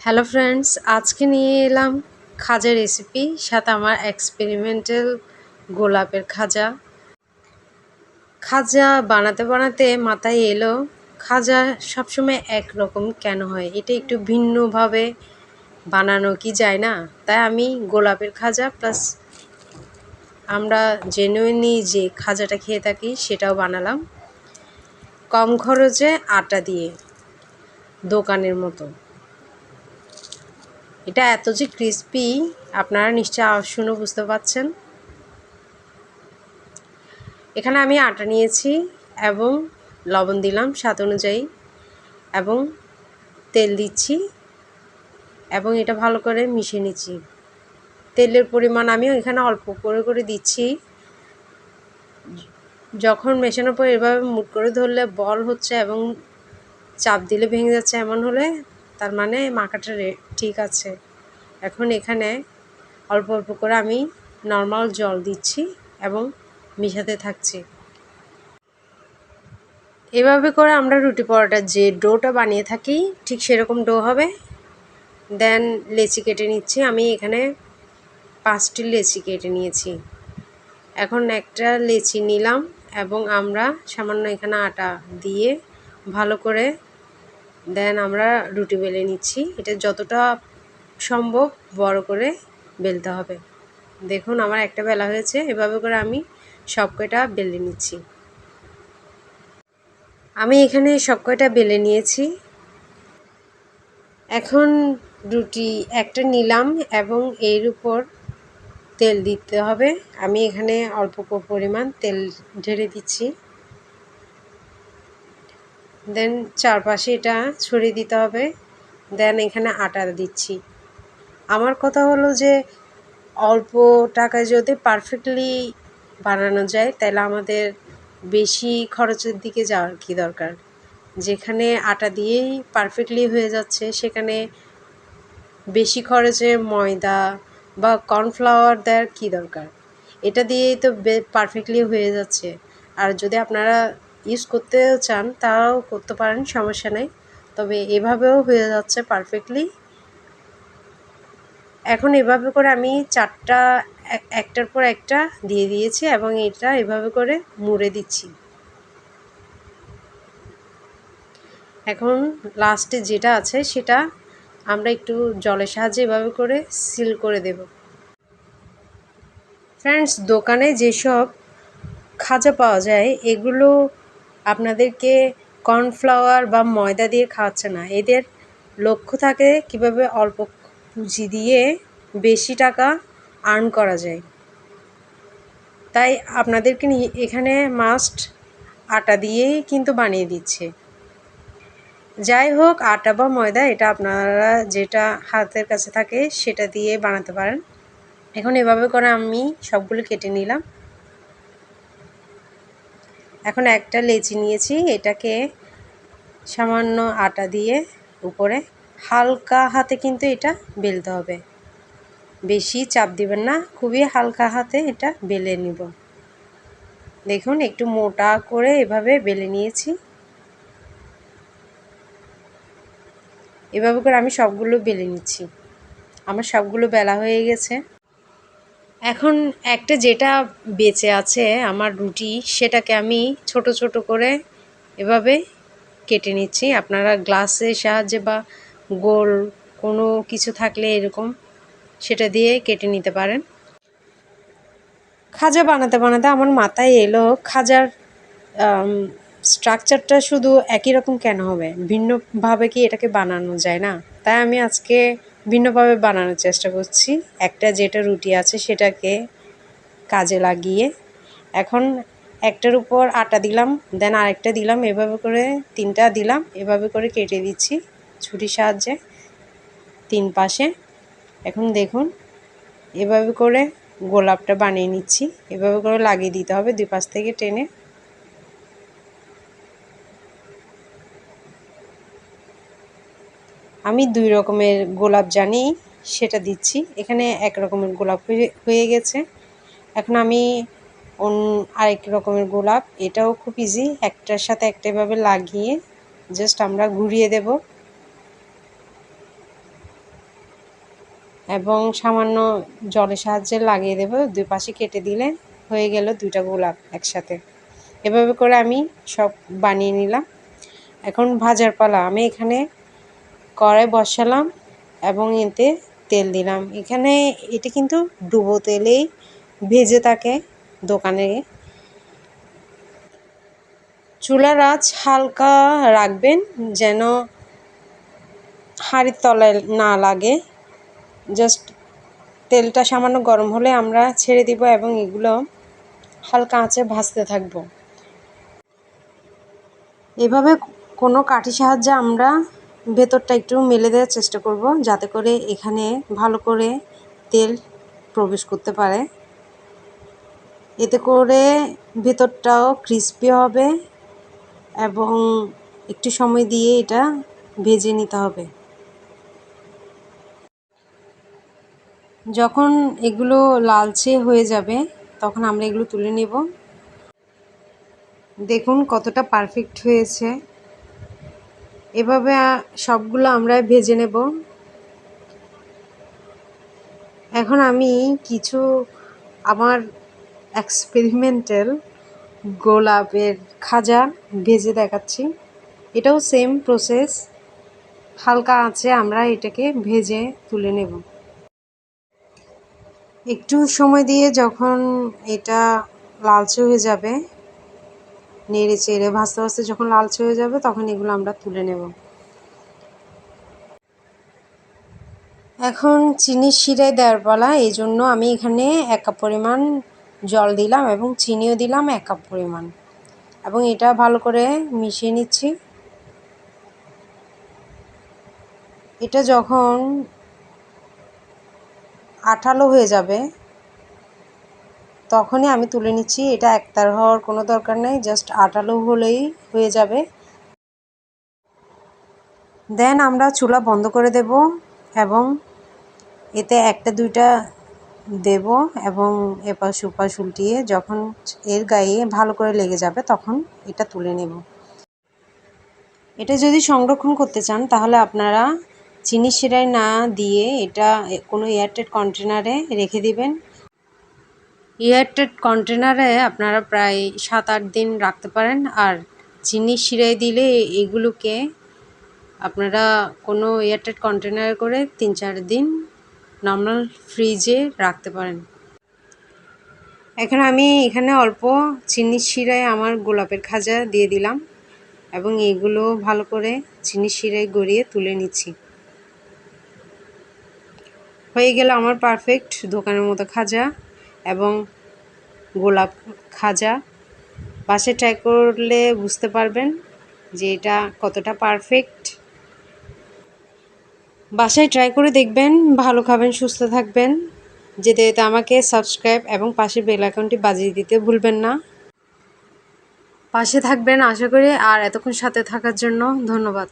Hello friends, আজকে নিয়ে এলাম খাজা রেসিপি, সাথে আমার এক্সপেরিমেন্টাল গোলাপের খাজা। খাজা বানাতে বানাতে মাথায় এলো, খাজা সবসময় একরকম কেন হয়, এটা একটু ভিন্নভাবে বানানো কি যায় না? তাই আমি গোলাপের খাজা প্লাস আমরা জেনুইনলি যে খাজাটা খেয়ে থাকি সেটাও বানালাম, কম খরচে আটা দিয়ে, দোকানের মতো। এটা এত যে ক্রিস্পি, আপনারা নিশ্চয়ই আওয়াজ শুনে বুঝতে পারছেন। এখানে আমি আটা নিয়েছি এবং লবণ দিলাম স্বাদ অনুযায়ী এবং তেল দিচ্ছি এবং এটা ভালো করে মিশিয়ে নিচ্ছি। তেলের পরিমাণ আমি এখানে অল্প করে করে দিচ্ছি। যখন মেশানোর পর এভাবে মুট করে ধরলে বল হচ্ছে এবং চাপ দিলে ভেঙে যাচ্ছে, এমন হলে তার মানে মাখাটা ঠিক আছে। এখন এখানে অল্প অল্প করে আমি নর্মাল জল দিচ্ছি এবং মিশাতে থাকছি। এভাবে করে আমরা রুটি পরোটার যে ডোটা বানিয়ে থাকি ঠিক সেরকম ডো হবে। দেন লেচি কেটে নিচ্ছি, আমি এখানে 5টি লেচি কেটে নিয়েছি। এখন একটা লেচি নিলাম এবং আমরা সামান্য এখানে আটা দিয়ে ভালো করে দেন আমরা রুটি বেলে নিচ্ছি। এটা যতটা সম্ভব বড় করে বেলতে হবে। দেখুন আমার একটা বেলা হয়েছে। এভাবে করে আমি সব কয়টা বেলে নিচ্ছি। আমি এখানে সব কয়টা বেলে নিয়েছি। এখন রুটি একটা নিলাম এবং এর উপর তেল দিতে হবে। আমি এখানে অল্প পরিমাণ তেল ঢেলে দিচ্ছি। দেন চারপাশে এটা ছড়িয়ে দিতে হবে। দেন এখানে আটা দিচ্ছি। আমার কথা হলো যে অল্প টাকায় যদি পারফেক্টলি বানানো যায় তাহলে আমাদের বেশি খরচের দিকে যাওয়ার কি দরকার। যেখানে আটা দিয়েই পারফেক্টলি হয়ে যাচ্ছে সেখানে বেশি খরচে ময়দা বা কর্নফ্লাওয়ার দেওয়ার কী দরকার। এটা দিয়েই তো পারফেক্টলি হয়ে যাচ্ছে। আর যদি আপনারা ইউজ করতেও চান তাও করতে পারেন, সমস্যা নেই। তবে এভাবেও হয়ে যাচ্ছে পারফেক্টলি। এখন এভাবে করে আমি চারটা একটার পর একটা দিয়ে দিয়েছি এবং এটা এভাবে করে মুড়ে দিচ্ছি। এখন লাস্টে যেটা আছে সেটা আমরা একটু জলের সাহায্যে এভাবে করে সিল করে দেব। ফ্রেন্ডস, দোকানে যেসব খাজা পাওয়া যায় এগুলো আপনাদেরকে কর্নফ্লাওয়ার বা ময়দা দিয়ে খাওয়াচ্ছে না। এদের লক্ষ্য থাকে কিভাবে অল্প পুঁজি দিয়ে বেশি টাকা আর্ন করা যায়। তাই আপনাদেরকে এখানে মাস্ট আটা দিয়েই কিন্তু বানিয়ে দিচ্ছে। যাই হোক, আটা বা ময়দা এটা আপনারা যেটা হাতের কাছে থাকে সেটা দিয়ে বানাতে পারেন। এখন এভাবে করে আমি সবগুলো কেটে নিলাম। এখন একটা লেচি নিয়েছি, এটাকে সামান্য আটা দিয়ে উপরে হালকা হাতে কিন্তু এটা বেলতে হবে। বেশি চাপ দিবেন না, খুবই হালকা হাতে এটা বেলে নিব। দেখুন একটু মোটা করে এভাবে বেলে নিয়েছি। এভাবে করে আমি সবগুলো বেলে নিচ্ছি। আমার সবগুলো বেলা হয়ে গেছে। এখন একটা যেটা বেঁচে আছে আমার রুটি, সেটাকে আমি ছোট ছোট করে এভাবে কেটে নিচ্ছি। আপনারা গ্লাসের সাহায্যে বা গোল কোনো কিছু থাকলে এরকম সেটা দিয়ে কেটে নিতে পারেন। খাজা বানাতে বানাতে আমার মাথায় এলো, খাজার স্ট্রাকচারটা শুধু একই রকম কেন হবে, ভিন্নভাবে কি এটাকে বানানো যায় না? তাই আমি আজকে ভিন্নভাবে বানানোর চেষ্টা করছি। একটা যেটা রুটি আছে সেটাকে কাজে লাগিয়ে এখন একটার উপর আটা দিলাম, দেন আরেকটা দিলাম, এভাবে করে 3টা দিলাম। এভাবে করে কেটে দিচ্ছি ছুরির সাহায্যে 3 পাশে। এখন দেখুন এভাবে করে গোলাপটা বানিয়ে নিচ্ছি। এভাবে করে লাগিয়ে দিতে হবে 2 পাশ থেকে টেনে। আমি 2 রকমের গোলাপ জানি সেটা দিচ্ছি। এখানে এক রকমের গোলাপ হয়ে গেছে। এখন আমি আরেক রকমের গোলাপ, এটাও খুব ইজি, একটার সাথে একটা এভাবে লাগিয়ে জাস্ট আমরা ঘুরিয়ে দেব। এবং সামান্য জলের সাহায্যে লাগিয়ে দেব। দুই পাশে কেটে দিলে হয়ে গেল দুইটা গোলাপ একসাথে। এভাবে করে আমি সব বানিয়ে নিলাম। এখন ভাজার পালা। আমি এখানে কড়াই বসালাম এবং এতে তেল দিলাম। এখানে এটা কিন্তু ডুবো তেলেই ভেজে থাকে দোকানে। চুলার আঁচ হালকা রাখবেন যেন হাঁড়ির তলায় না লাগে। জাস্ট তেলটা সামান্য গরম হলে আমরা ছেড়ে দিব এবং এগুলো হালকা আঁচে ভাজতে থাকবো। এভাবে কোনো কাঠির সাহায্যে আমরা ভেতরটা একটু মেলে দেওয়ার চেষ্টা করব, যাতে করে এখানে ভালো করে তেল প্রবেশ করতে পারে। এতে করে ভেতরটাও ক্রিস্পি হবে এবং একটু সময় দিয়ে এটা ভেজে নিতে হবে। যখন এগুলো লালচে হয়ে যাবে তখন আমরা এগুলো তুলে নেব। দেখুন কতটা পারফেক্ট হয়েছে। এভাবে সবগুলো আমরা ভেজে নেব। এখন আমি কিছু আমার এক্সপেরিমেন্টাল গোলাপের খাজা ভেজে দেখাচ্ছি। এটাও সেম প্রসেস, হালকা আঁচে আমরা এটাকে ভেজে তুলে নেব। একটু সময় দিয়ে যখন এটা লালচে হয়ে যাবে, নেড়ে চেড়ে ভাজতে ভাজতে যখন লালচে হয়ে যাবে তখন এগুলো আমরা তুলে নেব। এখন চিনির শিরায় দেওয়ার পালা। এই জন্য আমি এখানে 1 কাপ পরিমাণ জল দিলাম এবং চিনিও দিলাম 1 কাপ পরিমাণ, এবং এটা ভালো করে মিশিয়ে নিচ্ছি। এটা যখন আঠালো হয়ে যাবে তখনই আমি তুলে নিচ্ছি। এটা একতার হওয়ার কোনো দরকার নেই, জাস্ট আঠালো হলেই হয়ে যাবে। দেন আমরা চুলা বন্ধ করে দেব এবং এতে একটা দুইটা দেব এবং এপাশ ওপাশ উল্টিয়ে যখন এর গায়ে ভালো করে লেগে যাবে তখন এটা তুলে নেব। এটা যদি সংরক্ষণ করতে চান তাহলে আপনারা চিনির শিরায় না দিয়ে এটা কোনো এয়ারটাইট কন্টেনারে রেখে দিবেন। এয়ারটাইট কন্টেনারে আপনারা প্রায় 7-8 দিন রাখতে পারেন। আর চিনির শিরায় দিলে এগুলোকে আপনারা কোনো এয়ারটাইট কন্টেনারে করে 3-4 দিন নর্মাল ফ্রিজে রাখতে পারেন। এখন আমি এখানে অল্প চিনির শিরায় আমার গোলাপের খাজা দিয়ে দিলাম এবং এগুলো ভালো করে চিনির শিরায় গড়িয়ে তুলে নিচ্ছি। হয়ে গেল আমার পারফেক্ট দোকানের মতো খাজা এবং গোলাপ খাজা। বাসায় ট্রাই করলে বুঝতে পারবেন যে এটা কতটা পারফেক্ট। বাসায় ট্রাই করে দেখবেন, ভালো খাবেন, সুস্থ থাকবেন। যেতে যেতে আমাকে সাবস্ক্রাইব এবং পাশের বেল আইকনটি বাজিয়ে দিতে ভুলবেন না। পাশে থাকবেন আশা করি। আর এতক্ষণ সাথে থাকার জন্য ধন্যবাদ।